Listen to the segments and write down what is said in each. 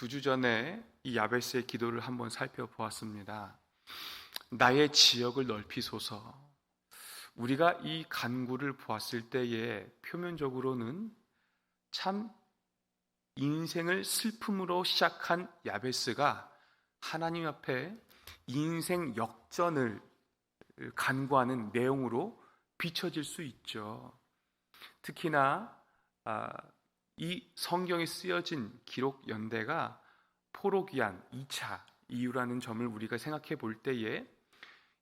두 주 전에 이 야베스의 기도를 한번 살펴보았습니다. 나의 지역을 넓히소서. 우리가 이 간구를 보았을 때에 표면적으로는 참 인생을 슬픔으로 시작한 야베스가 하나님 앞에 인생 역전을 간구하는 내용으로 비춰질 수 있죠. 특히나 이 성경에 쓰여진 기록 연대가 포로기한 2차 이유라는 점을 우리가 생각해 볼 때에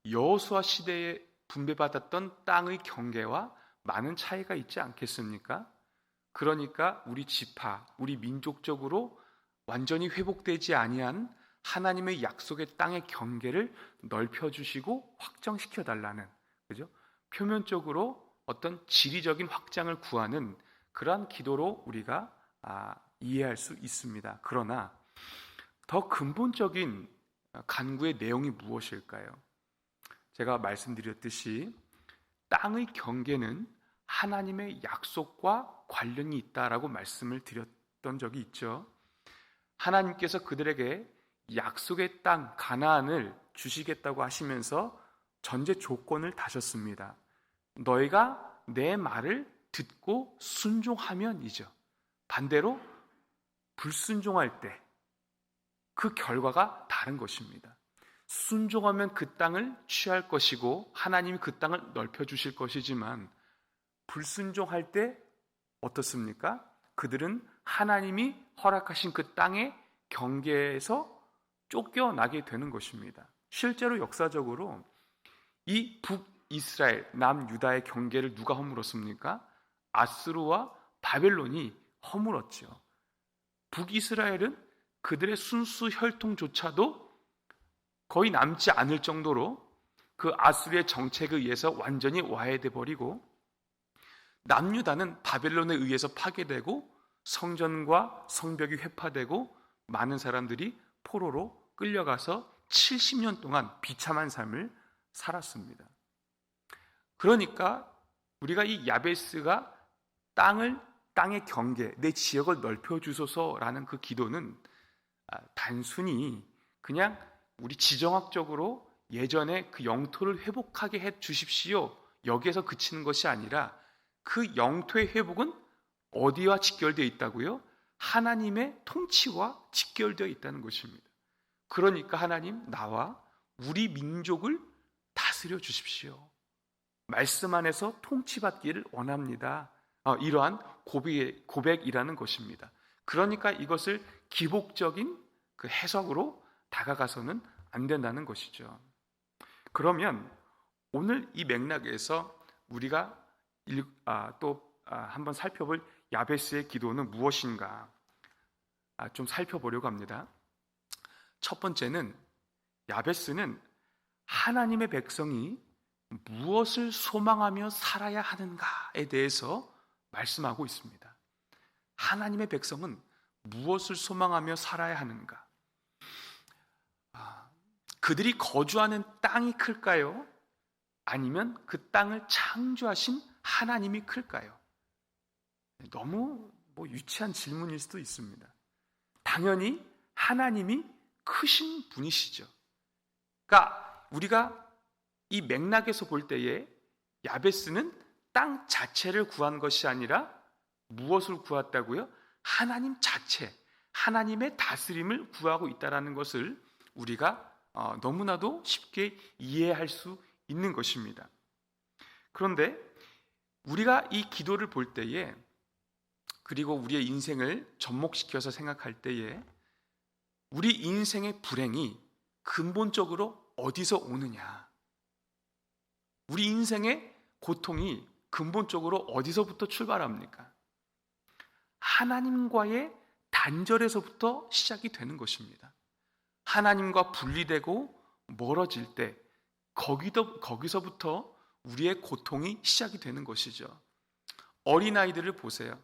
여호수아 시대에 분배받았던 땅의 경계와 많은 차이가 있지 않겠습니까? 그러니까 우리 지파, 우리 민족적으로 완전히 회복되지 아니한 하나님의 약속의 땅의 경계를 넓혀주시고 확정시켜 달라는, 그죠? 표면적으로 어떤 지리적인 확장을 구하는 그러한 기도로 우리가 이해할 수 있습니다. 그러나 더 근본적인 간구의 내용이 무엇일까요? 제가 말씀드렸듯이 땅의 경계는 하나님의 약속과 관련이 있다라고 말씀을 드렸던 적이 있죠. 하나님께서 그들에게 약속의 땅 가나안을 주시겠다고 하시면서 전제 조건을 다셨습니다. 너희가 내 말을 듣고 순종하면이죠. 반대로 불순종할 때 그 결과가 다른 것입니다. 순종하면 그 땅을 취할 것이고 하나님이 그 땅을 넓혀주실 것이지만 불순종할 때 어떻습니까? 그들은 하나님이 허락하신 그 땅의 경계에서 쫓겨나게 되는 것입니다. 실제로 역사적으로 이 북이스라엘, 남유다의 경계를 누가 허물었습니까? 아수르와 바벨론이 허물었죠. 북이스라엘은 그들의 순수 혈통조차도 거의 남지 않을 정도로 그 아수르의 정책에 의해서 완전히 와해돼 버리고, 남유다는 바벨론에 의해서 파괴되고 성전과 성벽이 회파되고 많은 사람들이 포로로 끌려가서 70년 동안 비참한 삶을 살았습니다. 그러니까 우리가 이 야베스가 땅의 경계, 내 지역을 넓혀주소서라는 그 기도는 단순히 그냥 우리 지정학적으로 예전에 그 영토를 회복하게 해 주십시오, 여기에서 그치는 것이 아니라 그 영토의 회복은 어디와 직결되어 있다고요? 하나님의 통치와 직결되어 있다는 것입니다. 그러니까 하나님, 나와 우리 민족을 다스려 주십시오. 말씀 안에서 통치받기를 원합니다. 이러한 고백이라는 것입니다. 그러니까 이것을 기복적인 그 해석으로 다가가서는 안 된다는 것이죠. 그러면 오늘 이 맥락에서 우리가 또 한번 살펴볼 야베스의 기도는 무엇인가 좀 살펴보려고 합니다. 첫 번째는 야베스는 하나님의 백성이 무엇을 소망하며 살아야 하는가에 대해서 말씀하고 있습니다. 하나님의 백성은 무엇을 소망하며 살아야 하는가? 그들이 거주하는 땅이 클까요? 아니면 그 땅을 창조하신 하나님이 클까요? 너무 유치한 질문일 수도 있습니다. 당연히 하나님이 크신 분이시죠. 그러니까 우리가 이 맥락에서 볼 때에 야베스는 땅 자체를 구한 것이 아니라 무엇을 구했다고요? 하나님 자체, 하나님의 다스림을 구하고 있다는 것을 우리가 너무나도 쉽게 이해할 수 있는 것입니다. 그런데 우리가 이 기도를 볼 때에, 그리고 우리의 인생을 접목시켜서 생각할 때에 우리 인생의 불행이 근본적으로 어디서 오느냐? 우리 인생의 고통이 근본적으로 어디서부터 출발합니까? 하나님과의 단절에서부터 시작이 되는 것입니다. 하나님과 분리되고 멀어질 때 거기서부터 우리의 고통이 시작이 되는 것이죠. 어린아이들을 보세요.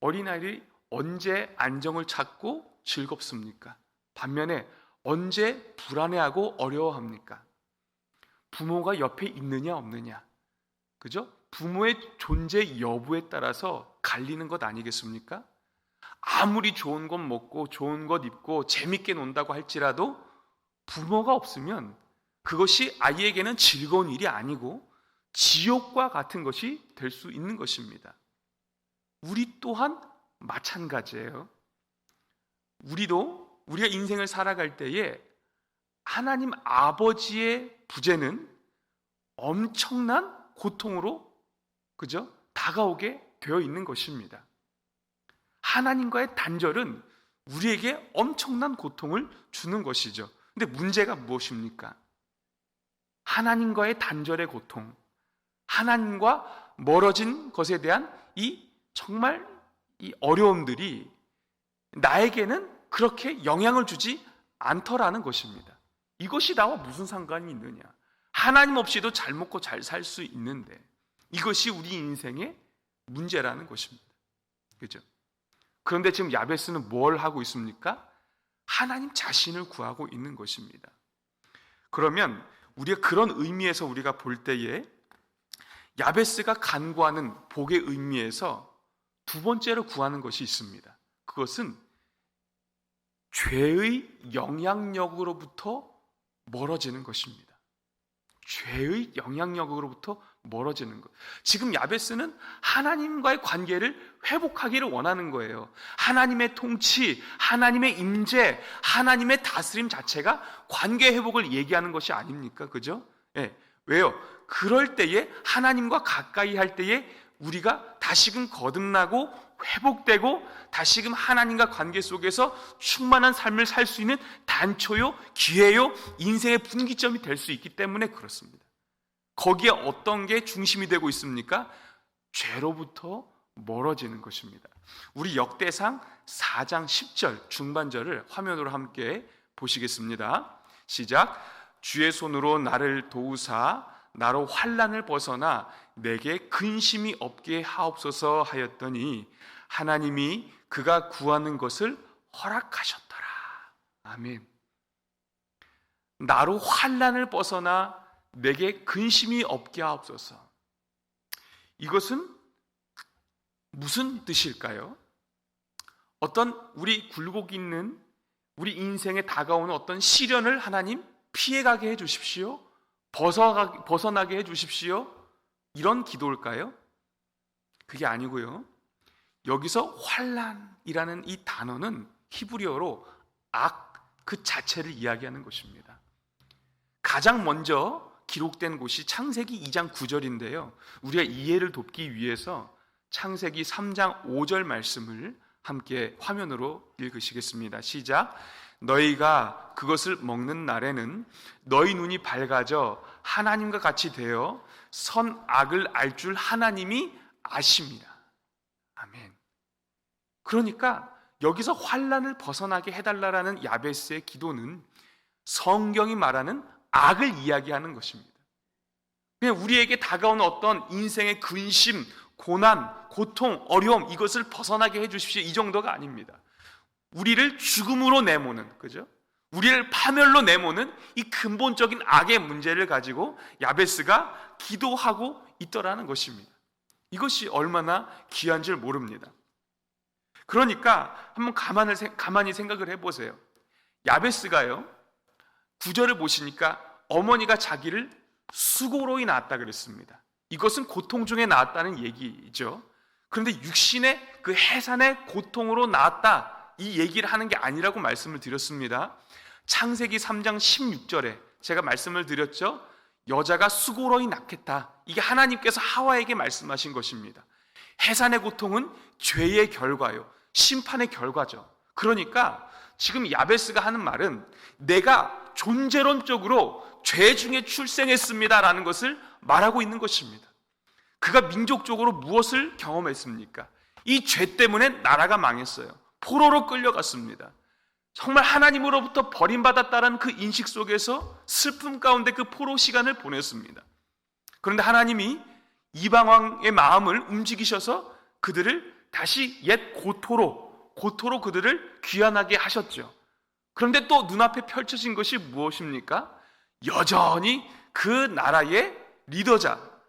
어린아이들이 언제 안정을 찾고 즐겁습니까? 반면에 언제 불안해하고 어려워합니까? 부모가 옆에 있느냐 없느냐, 그죠? 부모의 존재 여부에 따라서 갈리는 것 아니겠습니까? 아무리 좋은 것 먹고 좋은 것 입고 재밌게 논다고 할지라도 부모가 없으면 그것이 아이에게는 즐거운 일이 아니고 지옥과 같은 것이 될 수 있는 것입니다. 우리 또한 마찬가지예요. 우리가 인생을 살아갈 때에 하나님 아버지의 부재는 엄청난 고통으로 다가오게 되어 있는 것입니다. 하나님과의 단절은 우리에게 엄청난 고통을 주는 것이죠. 근데 문제가 무엇입니까? 하나님과의 단절의 고통, 하나님과 멀어진 것에 대한 정말 이 어려움들이 나에게는 그렇게 영향을 주지 않더라는 것입니다. 이것이 나와 무슨 상관이 있느냐? 하나님 없이도 잘 먹고 잘 살 수 있는데 이것이 우리 인생의 문제라는 것입니다. 그죠? 그런데 지금 야베스는 뭘 하고 있습니까? 하나님 자신을 구하고 있는 것입니다. 그러면 우리가 그런 의미에서 우리가 볼 때에 야베스가 간구하는 복의 의미에서 두 번째로 구하는 것이 있습니다. 그것은 죄의 영향력으로부터 멀어지는 것입니다. 죄의 영향력으로부터 멀어지는 것. 지금 야베스는 하나님과의 관계를 회복하기를 원하는 거예요. 하나님의 통치, 하나님의 임재, 하나님의 다스림 자체가 관계 회복을 얘기하는 것이 아닙니까? 그죠? 예. 왜요? 그럴 때에 하나님과 가까이 할 때에 우리가 다시금 거듭나고 회복되고 다시금 하나님과 관계 속에서 충만한 삶을 살 수 있는 단초요, 기회요, 인생의 분기점이 될 수 있기 때문에 그렇습니다. 거기에 어떤 게 중심이 되고 있습니까? 죄로부터 멀어지는 것입니다. 우리 역대상 4장 10절 중반절을 화면으로 함께 보시겠습니다. 시작. 주의 손으로 나를 도우사 나로 환난을 벗어나 내게 근심이 없게 하옵소서 하였더니 하나님이 그가 구하는 것을 허락하셨더라. 아멘. 나로 환난을 벗어나 내게 근심이 없게 하옵소서. 이것은 무슨 뜻일까요? 어떤 우리 굴곡 있는 우리 인생에 다가오는 어떤 시련을 하나님 피해가게 해주십시오. 벗어나게 해주십시오. 이런 기도일까요? 그게 아니고요. 여기서 환난이라는 이 단어는 히브리어로 악 그 자체를 이야기하는 것입니다. 가장 먼저 기록된 곳이 창세기 2장 9절인데요. 우리가 이해를 돕기 위해서 창세기 3장 5절 말씀을 함께 화면으로 읽으시겠습니다. 시작. 너희가 그것을 먹는 날에는 너희 눈이 밝아져 하나님과 같이 되어 선악을 알 줄 하나님이 아십니다. 아멘. 그러니까 여기서 환난을 벗어나게 해달라는 야베스의 기도는 성경이 말하는 악을 이야기하는 것입니다. 그냥 우리에게 다가오는 어떤 인생의 근심, 고난, 고통, 어려움 이것을 벗어나게 해주십시오. 이 정도가 아닙니다. 우리를 죽음으로 내모는, 그죠? 우리를 파멸로 내모는 이 근본적인 악의 문제를 가지고 야베스가 기도하고 있더라는 것입니다. 이것이 얼마나 귀한 줄 모릅니다. 그러니까 한번 가만히 생각을 해보세요. 야베스가요, 구절을 보시니까 어머니가 자기를 수고로이 낳았다 그랬습니다. 이것은 고통 중에 낳았다는 얘기죠. 그런데 육신의 그 해산의 고통으로 낳았다 이 얘기를 하는 게 아니라고 말씀을 드렸습니다. 창세기 3장 16절에 제가 말씀을 드렸죠. 여자가 수고로이 낳겠다. 이게 하나님께서 하와에게 말씀하신 것입니다. 해산의 고통은 죄의 결과요, 심판의 결과죠. 그러니까 지금 야베스가 하는 말은 내가 존재론적으로 죄 중에 출생했습니다라는 것을 말하고 있는 것입니다. 그가 민족적으로 무엇을 경험했습니까? 이 죄 때문에 나라가 망했어요. 포로로 끌려갔습니다. 정말 하나님으로부터 버림받았다는 그 인식 속에서 슬픔 가운데 그 포로 시간을 보냈습니다. 그런데 하나님이 이방왕의 마음을 움직이셔서 그들을 다시 옛 고토로 그들을 귀환하게 하셨죠. 그런데 또 눈앞에 펼쳐진 것이 무엇입니까? 여전히 그 나라의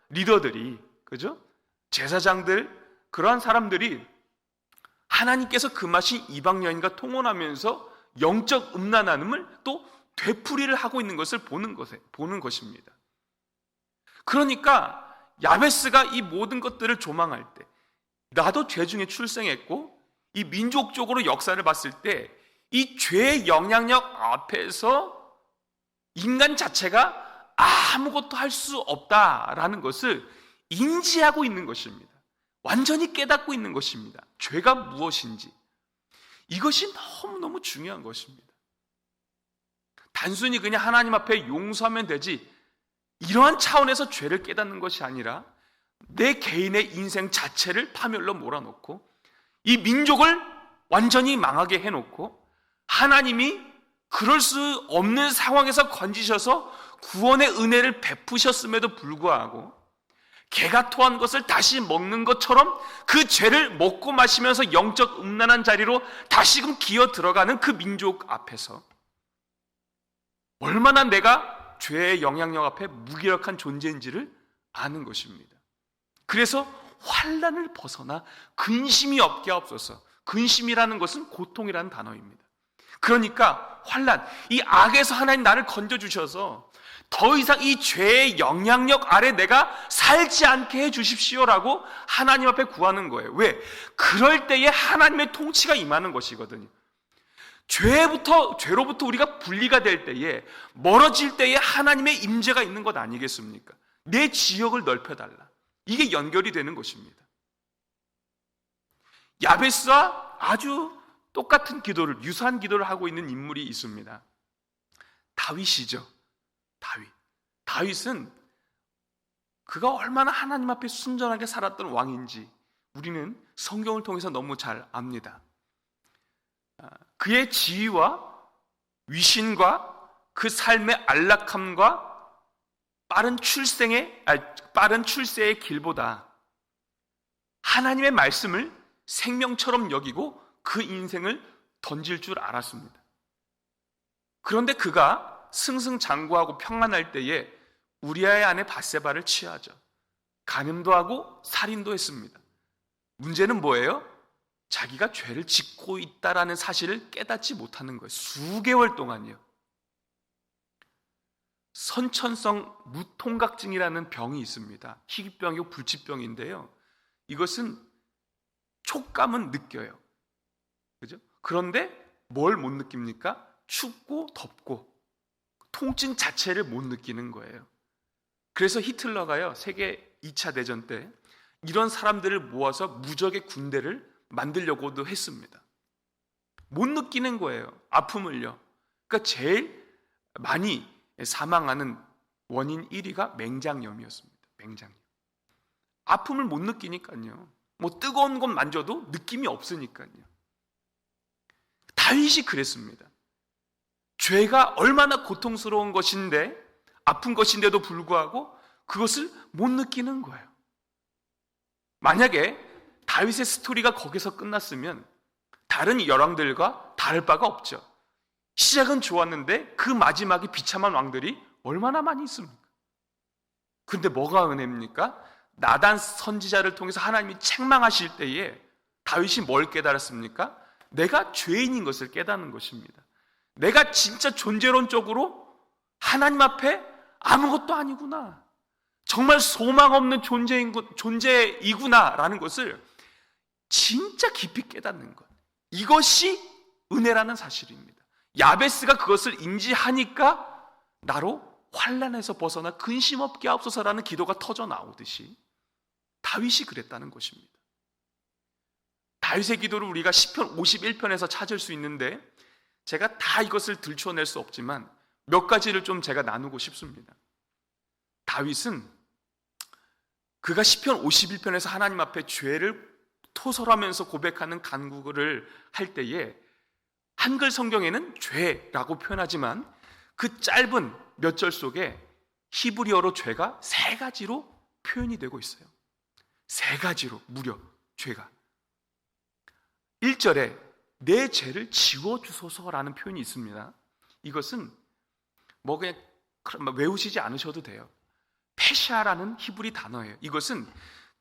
리더들이, 그죠? 제사장들, 그러한 사람들이 하나님께서 금하신 이방 여인과 통혼하면서 영적 음란함을 또 되풀이를 하고 있는 것을 보는 것입니다. 그러니까 야베스가 이 모든 것들을 조망할 때, 나도 죄 중에 출생했고 이 민족적으로 역사를 봤을 때 이 죄의 영향력 앞에서 인간 자체가 아무것도 할 수 없다라는 것을 인지하고 있는 것입니다. 완전히 깨닫고 있는 것입니다. 죄가 무엇인지. 이것이 너무너무 중요한 것입니다. 단순히 그냥 하나님 앞에 용서하면 되지, 이러한 차원에서 죄를 깨닫는 것이 아니라 내 개인의 인생 자체를 파멸로 몰아넣고 이 민족을 완전히 망하게 해놓고 하나님이 그럴 수 없는 상황에서 건지셔서 구원의 은혜를 베푸셨음에도 불구하고 개가 토한 것을 다시 먹는 것처럼 그 죄를 먹고 마시면서 영적 음란한 자리로 다시금 기어 들어가는 그 민족 앞에서 얼마나 내가 죄의 영향력 앞에 무기력한 존재인지를 아는 것입니다. 그래서 환난을 벗어나 근심이 없게 하옵소서. 근심이라는 것은 고통이라는 단어입니다. 그러니까 환난, 이 악에서 하나님 나를 건져주셔서 더 이상 이 죄의 영향력 아래 내가 살지 않게 해주십시오라고 하나님 앞에 구하는 거예요. 왜? 그럴 때에 하나님의 통치가 임하는 것이거든요. 죄로부터 우리가 분리가 될 때에, 멀어질 때에 하나님의 임재가 있는 것 아니겠습니까? 내 지역을 넓혀달라. 이게 연결이 되는 것입니다. 야베스와 아주 똑같은 기도를, 유사한 기도를 하고 있는 인물이 있습니다. 다윗이죠. 다윗은 그가 얼마나 하나님 앞에 순전하게 살았던 왕인지 우리는 성경을 통해서 너무 잘 압니다. 그의 지위와 위신과 그 삶의 안락함과 빠른 출세의 길보다 하나님의 말씀을 생명처럼 여기고 그 인생을 던질 줄 알았습니다. 그런데 그가 승승장구하고 평안할 때에 우리아의 아내 밧세바를 취하죠. 간음도 하고 살인도 했습니다. 문제는 뭐예요? 자기가 죄를 짓고 있다라는 사실을 깨닫지 못하는 거예요. 수개월 동안이요. 선천성 무통각증이라는 병이 있습니다. 희귀병이고 불치병인데요. 이것은 촉감은 느껴요. 그죠? 그런데 뭘 못 느낍니까? 춥고 덥고 통증 자체를 못 느끼는 거예요. 그래서 히틀러가요, 세계 2차 대전 때 이런 사람들을 모아서 무적의 군대를 만들려고도 했습니다. 못 느끼는 거예요. 아픔을요. 그러니까 제일 많이 사망하는 원인 1위가 맹장염이었습니다. 맹장염. 아픔을 못 느끼니까요. 뭐 뜨거운 것 만져도 느낌이 없으니까요. 다윗이 그랬습니다. 죄가 얼마나 고통스러운 것인데, 아픈 것인데도 불구하고 그것을 못 느끼는 거예요. 만약에 다윗의 스토리가 거기서 끝났으면 다른 열왕들과 다를 바가 없죠. 시작은 좋았는데 그 마지막에 비참한 왕들이 얼마나 많이 있습니까? 근데 뭐가 은혜입니까? 나단 선지자를 통해서 하나님이 책망하실 때에 다윗이 뭘 깨달았습니까? 내가 죄인인 것을 깨닫는 것입니다. 내가 진짜 존재론적으로 하나님 앞에 아무것도 아니구나, 정말 소망 없는 존재이구나라는 것을 진짜 깊이 깨닫는 것, 이것이 은혜라는 사실입니다. 야베스가 그것을 인지하니까 나로 환난에서 벗어나 근심 없게 하옵소서라는 기도가 터져 나오듯이 다윗이 그랬다는 것입니다. 다윗의 기도를 우리가 시편 51편에서 찾을 수 있는데 제가 다 이것을 들춰낼 수 없지만 몇 가지를 좀 제가 나누고 싶습니다. 다윗은 그가 시편 51편에서 하나님 앞에 죄를 토설하면서 고백하는 간구를 할 때에 한글 성경에는 죄라고 표현하지만 그 짧은 몇 절 속에 히브리어로 죄가 3가지로 표현이 되고 있어요. 3가지로 무려 죄가. 1절에 내 죄를 지워주소서라는 표현이 있습니다. 이것은 뭐 그냥 외우시지 않으셔도 돼요. 페샤라는 히브리 단어예요. 이것은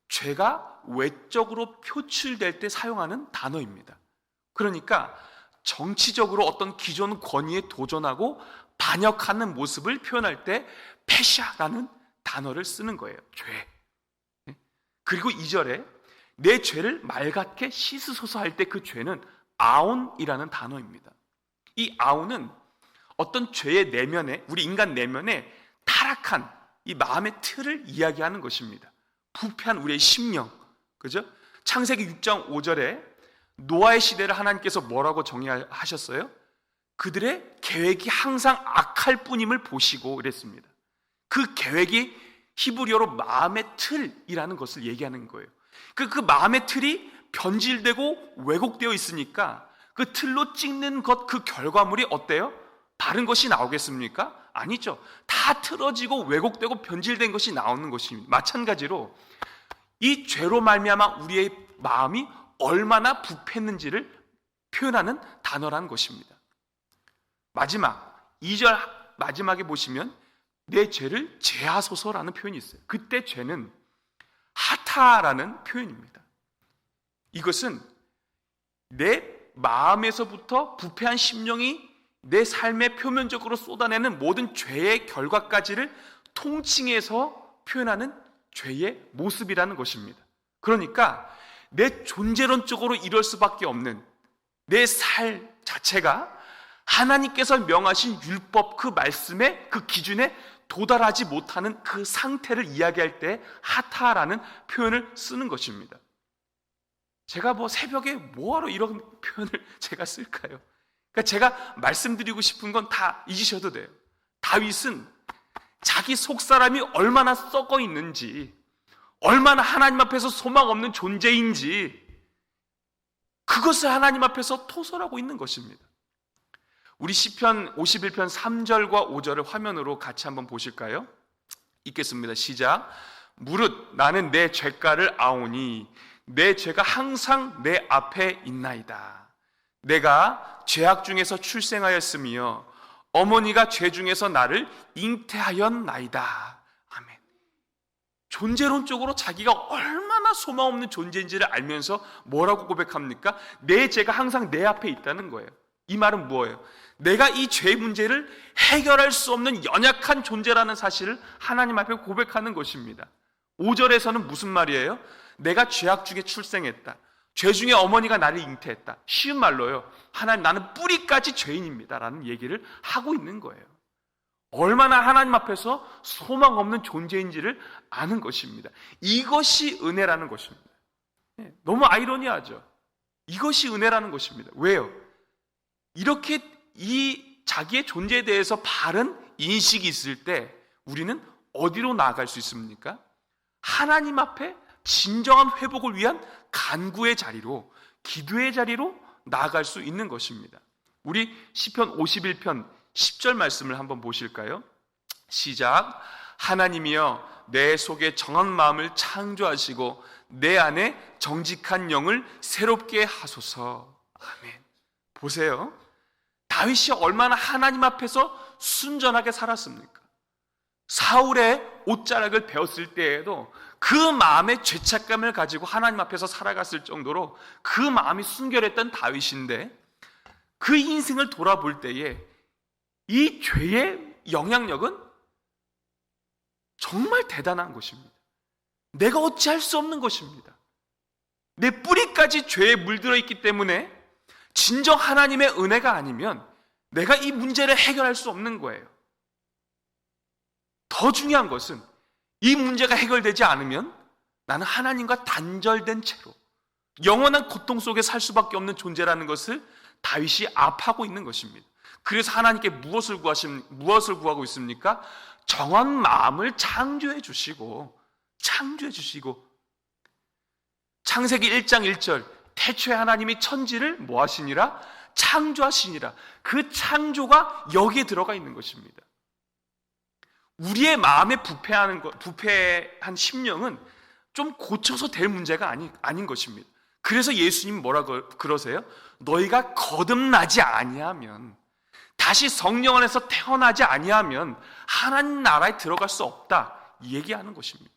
죄가 외적으로 표출될 때 사용하는 단어입니다. 그러니까 정치적으로 어떤 기존 권위에 도전하고 반역하는 모습을 표현할 때 페샤라는 단어를 쓰는 거예요. 죄. 그리고 2절에 내 죄를 맑게 씻으소서 할 때 그 죄는 아온이라는 단어입니다. 이 아온은 어떤 죄의 내면에, 우리 인간 내면에 타락한 이 마음의 틀을 이야기하는 것입니다. 부패한 우리의 심령, 그죠? 창세기 6장 5절에 노아의 시대를 하나님께서 뭐라고 정의하셨어요? 그들의 계획이 항상 악할 뿐임을 보시고 그랬습니다. 그 계획이 히브리어로 마음의 틀이라는 것을 얘기하는 거예요. 그 마음의 틀이 변질되고 왜곡되어 있으니까 그 틀로 찍는 것, 그 결과물이 어때요? 다른 것이 나오겠습니까? 아니죠. 다 틀어지고 왜곡되고 변질된 것이 나오는 것입니다. 마찬가지로 이 죄로 말미암아 우리의 마음이 얼마나 부패했는지를 표현하는 단어라는 것입니다. 마지막 2절 마지막에 보시면 내 죄를 제하소서라는 표현이 있어요. 그때 죄는 하타라는 표현입니다. 이것은 내 마음에서부터 부패한 심령이 내 삶에 표면적으로 쏟아내는 모든 죄의 결과까지를 통칭해서 표현하는 죄의 모습이라는 것입니다. 그러니까 내 존재론적으로 이럴 수밖에 없는 내 삶 자체가 하나님께서 명하신 율법 그 말씀의 그 기준에 도달하지 못하는 그 상태를 이야기할 때 하타라는 표현을 쓰는 것입니다. 제가 새벽에 뭐하러 이런 표현을 제가 쓸까요? 그러니까 제가 말씀드리고 싶은 건 다 잊으셔도 돼요. 다윗은 자기 속사람이 얼마나 썩어 있는지, 얼마나 하나님 앞에서 소망 없는 존재인지 그것을 하나님 앞에서 토설하고 있는 것입니다. 우리 시편 51편 3절과 5절을 화면으로 같이 한번 보실까요? 읽겠습니다. 시작. 무릇 나는 내 죄가를 아오니 내 죄가 항상 내 앞에 있나이다. 내가 죄악 중에서 출생하였으며 어머니가 죄 중에서 나를 잉태하였나이다. 아멘. 존재론적으로 자기가 얼마나 소망 없는 존재인지를 알면서 뭐라고 고백합니까? 내 죄가 항상 내 앞에 있다는 거예요. 이 말은 뭐예요? 내가 이 죄 문제를 해결할 수 없는 연약한 존재라는 사실을 하나님 앞에 고백하는 것입니다. 5절에서는 무슨 말이에요? 내가 죄악 중에 출생했다. 죄 중에 어머니가 나를 잉태했다. 쉬운 말로요. 하나님 나는 뿌리까지 죄인입니다. 라는 얘기를 하고 있는 거예요. 얼마나 하나님 앞에서 소망 없는 존재인지를 아는 것입니다. 이것이 은혜라는 것입니다. 너무 아이러니하죠. 이것이 은혜라는 것입니다. 왜요? 이렇게 이 자기의 존재에 대해서 바른 인식이 있을 때 우리는 어디로 나아갈 수 있습니까? 하나님 앞에 진정한 회복을 위한 간구의 자리로, 기도의 자리로 나아갈 수 있는 것입니다. 우리 시편 51편 10절 말씀을 한번 보실까요? 시작. 하나님이여 내 속에 정한 마음을 창조하시고 내 안에 정직한 영을 새롭게 하소서. 아멘. 보세요. 다윗이 얼마나 하나님 앞에서 순전하게 살았습니까? 사울의 옷자락을 베었을 때에도 그 마음의 죄책감을 가지고 하나님 앞에서 살아갔을 정도로 그 마음이 순결했던 다윗인데 그 인생을 돌아볼 때에 이 죄의 영향력은 정말 대단한 것입니다. 내가 어찌할 수 없는 것입니다. 내 뿌리까지 죄에 물들어 있기 때문에 진정 하나님의 은혜가 아니면 내가 이 문제를 해결할 수 없는 거예요. 더 중요한 것은 이 문제가 해결되지 않으면 나는 하나님과 단절된 채로 영원한 고통 속에 살 수밖에 없는 존재라는 것을 다윗이 압하고 있는 것입니다. 그래서 하나님께 무엇을 구하고 있습니까? 정한 마음을 창조해 주시고 창세기 1장 1절 태초에 하나님이 천지를 뭐 하시니라? 창조하시니라. 그 창조가 여기에 들어가 있는 것입니다. 우리의 마음에 부패한 심령은 좀 고쳐서 될 문제가 아닌 것입니다. 그래서 예수님이 뭐라고 그러세요? 너희가 거듭나지 아니하면, 다시 성령 안에서 태어나지 아니하면 하나님 나라에 들어갈 수 없다, 이 얘기하는 것입니다.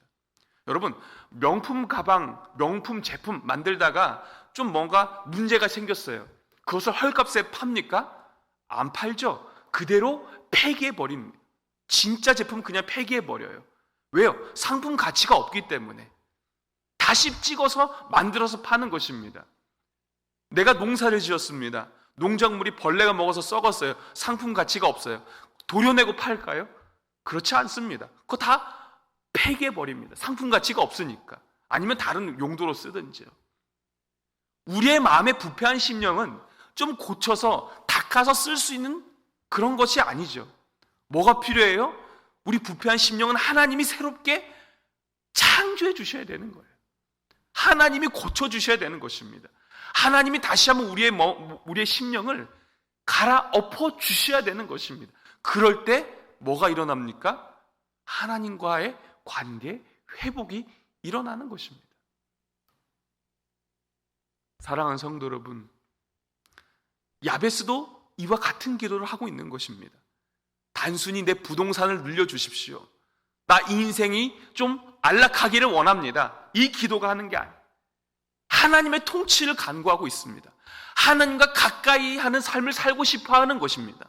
여러분, 명품 가방, 명품 제품 만들다가 좀 뭔가 문제가 생겼어요. 그것을 헐값에 팝니까? 안 팔죠. 그대로 폐기해 버립니다. 진짜 제품 그냥 폐기해 버려요. 왜요? 상품 가치가 없기 때문에. 다시 찍어서 만들어서 파는 것입니다. 내가 농사를 지었습니다. 농작물이 벌레가 먹어서 썩었어요. 상품 가치가 없어요. 도려내고 팔까요? 그렇지 않습니다. 그거 다 폐기해 버립니다. 상품 가치가 없으니까. 아니면 다른 용도로 쓰든지요. 우리의 마음에 부패한 심령은 좀 고쳐서 닦아서 쓸 수 있는 그런 것이 아니죠. 뭐가 필요해요? 우리 부패한 심령은 하나님이 새롭게 창조해 주셔야 되는 거예요. 하나님이 고쳐주셔야 되는 것입니다. 하나님이 다시 한번 우리의 심령을 갈아엎어 주셔야 되는 것입니다. 그럴 때 뭐가 일어납니까? 하나님과의 관계 회복이 일어나는 것입니다. 사랑하는 성도 여러분, 야베스도 이와 같은 기도를 하고 있는 것입니다. 단순히 내 부동산을 늘려주십시오. 나 인생이 좀 안락하기를 원합니다. 이 기도가 하는 게 아니에요. 하나님의 통치를 간구하고 있습니다. 하나님과 가까이 하는 삶을 살고 싶어 하는 것입니다.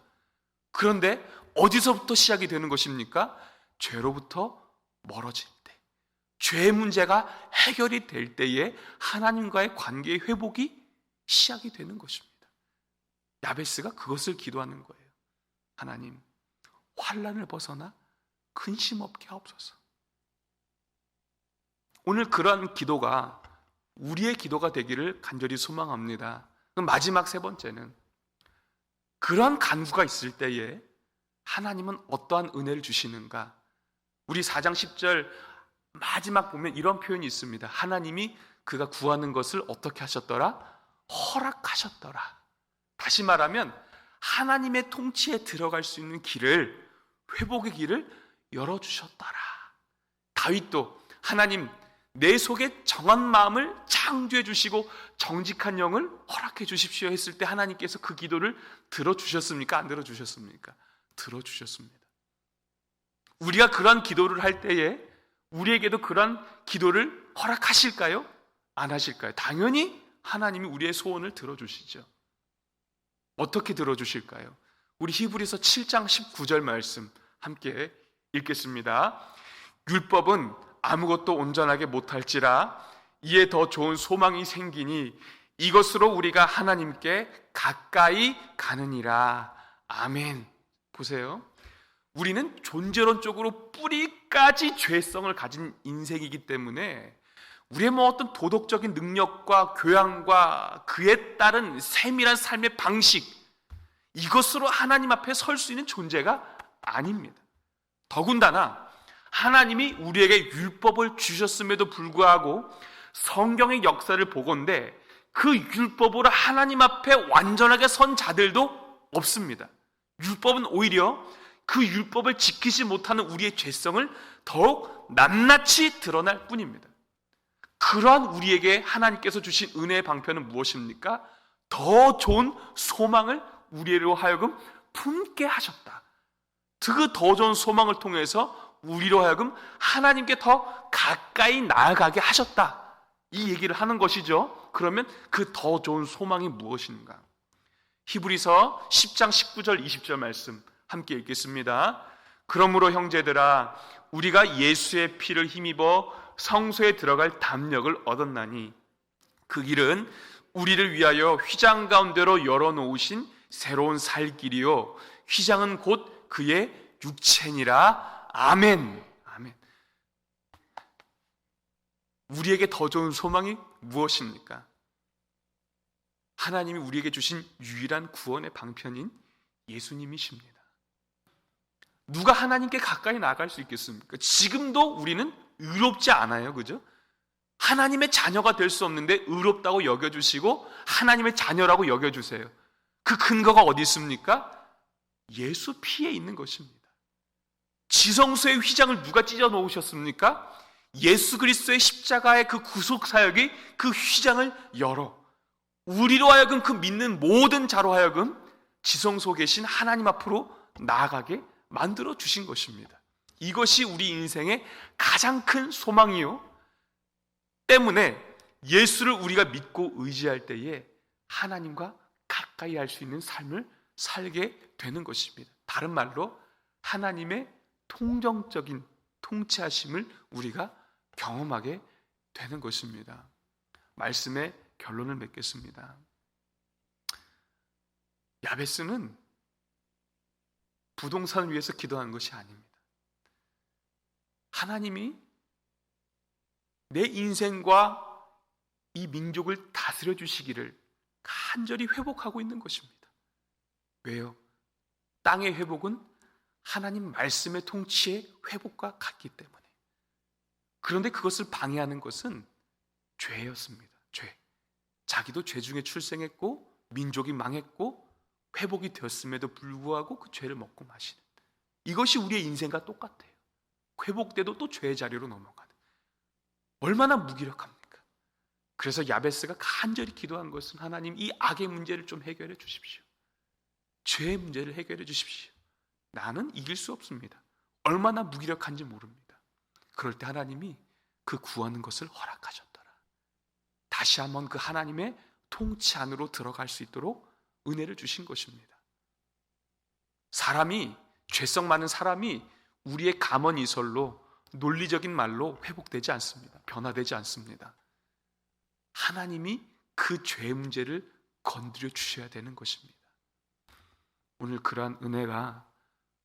그런데 어디서부터 시작이 되는 것입니까? 죄로부터 멀어질 때, 죄의 문제가 해결이 될 때에 하나님과의 관계의 회복이 시작이 되는 것입니다. 야베스가 그것을 기도하는 거예요. 하나님, 환난을 벗어나 근심 없게 하옵소서. 오늘 그러한 기도가 우리의 기도가 되기를 간절히 소망합니다. 그럼 마지막 세 번째는, 그러한 간구가 있을 때에 하나님은 어떠한 은혜를 주시는가? 우리 4장 10절 마지막 보면 이런 표현이 있습니다. 하나님이 그가 구하는 것을 어떻게 하셨더라? 허락하셨더라. 다시 말하면 하나님의 통치에 들어갈 수 있는 길을, 회복의 길을 열어주셨더라. 다윗도 하나님, 내 속에 정한 마음을 창조해 주시고 정직한 영을 허락해 주십시오 했을 때 하나님께서 그 기도를 들어주셨습니까? 안 들어주셨습니까? 들어주셨습니다. 우리가 그러한 기도를 할 때에 우리에게도 그러한 기도를 허락하실까요? 안 하실까요? 당연히 하나님이 우리의 소원을 들어주시죠. 어떻게 들어주실까요? 우리 히브리서 7장 19절 말씀 함께 읽겠습니다. 율법은 아무것도 온전하게 못할지라 이에 더 좋은 소망이 생기니 이것으로 우리가 하나님께 가까이 가느니라. 아멘. 보세요. 우리는 존재론적으로 뿌리까지 죄성을 가진 인생이기 때문에 우리의 어떤 도덕적인 능력과 교양과 그에 따른 세밀한 삶의 방식, 이것으로 하나님 앞에 설 수 있는 존재가 아닙니다. 더군다나 하나님이 우리에게 율법을 주셨음에도 불구하고 성경의 역사를 보건대 그 율법으로 하나님 앞에 완전하게 선 자들도 없습니다. 율법은 오히려 그 율법을 지키지 못하는 우리의 죄성을 더욱 낱낱이 드러날 뿐입니다. 그러한 우리에게 하나님께서 주신 은혜의 방편은 무엇입니까? 더 좋은 소망을 우리로 하여금 품게 하셨다. 그 더 좋은 소망을 통해서 우리로 하여금 하나님께 더 가까이 나아가게 하셨다. 이 얘기를 하는 것이죠. 그러면 그 더 좋은 소망이 무엇인가? 히브리서 10장 19절 20절 말씀 함께 읽겠습니다. 그러므로 형제들아, 우리가 예수의 피를 힘입어 성소에 들어갈 담력을 얻었나니 그 길은 우리를 위하여 휘장 가운데로 열어놓으신 새로운 살 길이요 휘장은 곧 그의 육체니라. 아멘. 아멘. 우리에게 더 좋은 소망이 무엇입니까? 하나님이 우리에게 주신 유일한 구원의 방편인 예수님이십니다. 누가 하나님께 가까이 나아갈 수 있겠습니까? 지금도 우리는 의롭지 않아요. 그죠? 하나님의 자녀가 될 수 없는데 의롭다고 여겨주시고 하나님의 자녀라고 여겨주세요. 그 근거가 어디 있습니까? 예수 피에 있는 것입니다. 지성소의 휘장을 누가 찢어 놓으셨습니까? 예수 그리스도의 십자가의 그 구속 사역이 그 휘장을 열어 우리로 하여금 그 믿는 모든 자로 하여금 지성소에 계신 하나님 앞으로 나아가게 만들어 주신 것입니다. 이것이 우리 인생의 가장 큰 소망이요 때문에 예수를 우리가 믿고 의지할 때에 하나님과 가까이 할 수 있는 삶을 살게 되는 것입니다. 다른 말로 하나님의 통정적인 통치하심을 우리가 경험하게 되는 것입니다. 말씀의 결론을 맺겠습니다. 야베스는 부동산을 위해서 기도한 것이 아닙니다. 하나님이 내 인생과 이 민족을 다스려 주시기를 간절히 회복하고 있는 것입니다. 왜요? 땅의 회복은 하나님 말씀의 통치의 회복과 같기 때문에. 그런데 그것을 방해하는 것은 죄였습니다. 죄. 자기도 죄 중에 출생했고 민족이 망했고 회복이 되었음에도 불구하고 그 죄를 먹고 마시는, 이것이 우리의 인생과 똑같아요. 회복돼도 또 죄의 자리로 넘어가는, 얼마나 무기력합니까? 그래서 야베스가 간절히 기도한 것은 하나님, 이 악의 문제를 좀 해결해 주십시오. 죄의 문제를 해결해 주십시오. 나는 이길 수 없습니다. 얼마나 무기력한지 모릅니다. 그럴 때 하나님이 그 구하는 것을 허락하셨더라. 다시 한번 그 하나님의 통치 안으로 들어갈 수 있도록 은혜를 주신 것입니다. 사람이, 죄성 많은 사람이 우리의 감언이설로, 논리적인 말로 회복되지 않습니다. 변화되지 않습니다. 하나님이 그 죄 문제를 건드려 주셔야 되는 것입니다. 오늘 그러한 은혜가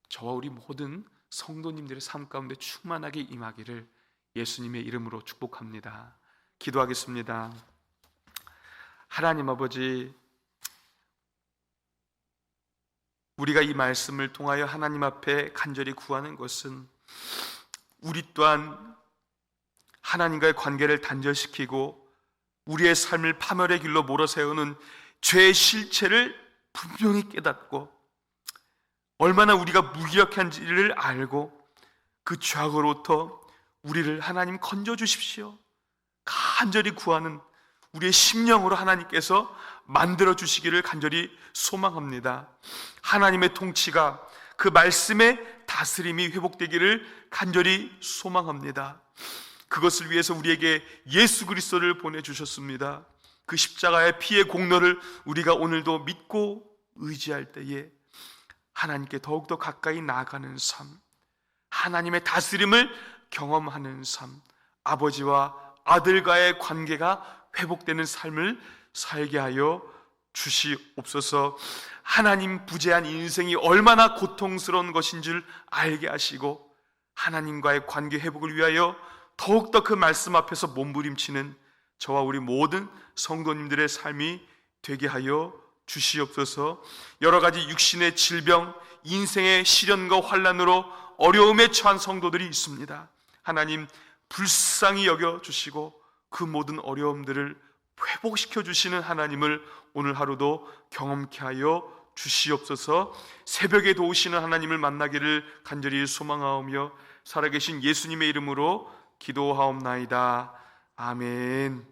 저와 우리 모든 성도님들의 삶 가운데 충만하게 임하기를 예수님의 이름으로 축복합니다. 기도하겠습니다. 하나님 아버지, 우리가 이 말씀을 통하여 하나님 앞에 간절히 구하는 것은 우리 또한 하나님과의 관계를 단절시키고 우리의 삶을 파멸의 길로 몰아세우는 죄의 실체를 분명히 깨닫고 얼마나 우리가 무기력한지를 알고 그 죄악으로부터 우리를 하나님 건져주십시오. 간절히 구하는 우리의 심령으로 하나님께서 만들어주시기를 간절히 소망합니다. 하나님의 통치가, 그 말씀의 다스림이 회복되기를 간절히 소망합니다. 그것을 위해서 우리에게 예수 그리스도를 보내주셨습니다. 그 십자가의 피의 공로를 우리가 오늘도 믿고 의지할 때에 하나님께 더욱더 가까이 나아가는 삶, 하나님의 다스림을 경험하는 삶, 아버지와 아들과의 관계가 회복되는 삶을 살게 하여 주시옵소서. 하나님 부재한 인생이 얼마나 고통스러운 것인 줄 알게 하시고 하나님과의 관계 회복을 위하여 더욱더 그 말씀 앞에서 몸부림치는 저와 우리 모든 성도님들의 삶이 되게 하여 주시옵소서. 여러 가지 육신의 질병, 인생의 시련과 환난으로 어려움에 처한 성도들이 있습니다. 하나님 불쌍히 여겨주시고 그 모든 어려움들을 회복시켜 주시는 하나님을 오늘 하루도 경험케 하여 주시옵소서. 새벽에 도우시는 하나님을 만나기를 간절히 소망하오며 살아계신 예수님의 이름으로 기도하옵나이다. 아멘.